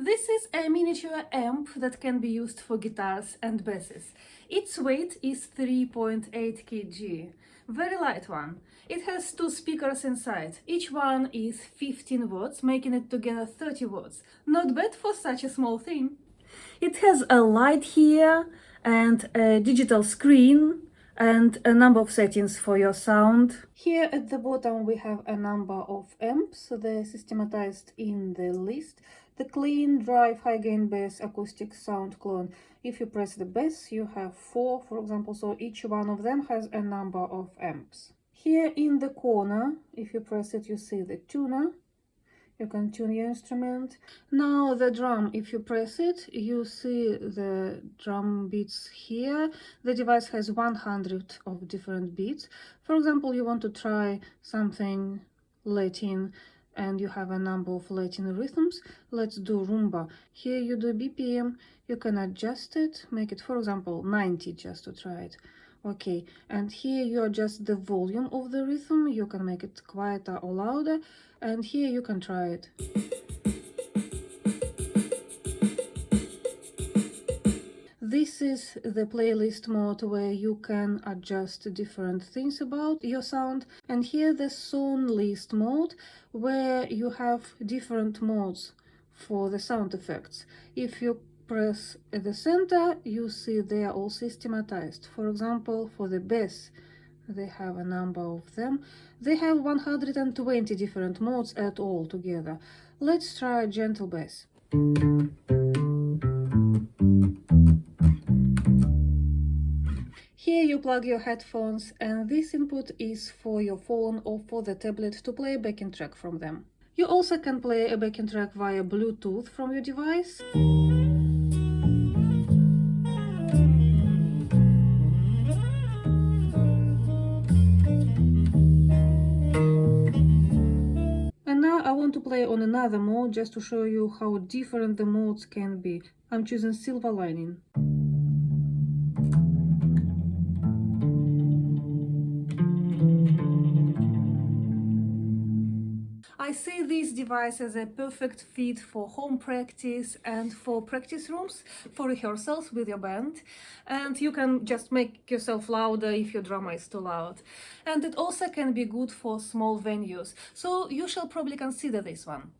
This is a miniature amp that can be used for guitars and basses. Its weight is 3.8 kg. Very light one. It has two speakers inside. Each one is 15 watts, making it together 30 watts. Not bad for such a small thing. It has a light here and a digital screen and a number of settings for your sound. Here at the bottom we have a number of amps. They're systematized in the list. The clean, drive, high gain bass, acoustic sound clone. If you press the bass, you have 4, for example, so each one of them has a number of amps. Here in the corner, if you press it, you see the tuner. You can tune your instrument. Now the drum, if you press it, you see the drum beats here. The device has 100 of different beats. For example, you want to try something Latin and you have a number of Latin rhythms. Let's do rumba. Here you do BPM. You can adjust it, make it, for example, 90 just to try it. Okay, and here you adjust the volume of the rhythm. You can make it quieter or louder, and here you can try it. This is the playlist mode where you can adjust different things about your sound, and here the Songlist mode where you have different modes for the sound effects. If you press at the center, you see they are all systematized. For example, for the bass, they have a number of them. They have 120 different modes at all together. Let's try gentle bass. Here you plug your headphones, and this input is for your phone or for the tablet to play a backing track from them. You also can play a backing track via Bluetooth from your device. And now I want to play on another mode just to show you how different the modes can be. I'm choosing Silver Lining. I see this device as a perfect fit for home practice and for practice rooms, for rehearsals with your band. And you can just make yourself louder if your drummer is too loud. And it also can be good for small venues. So you shall probably consider this one.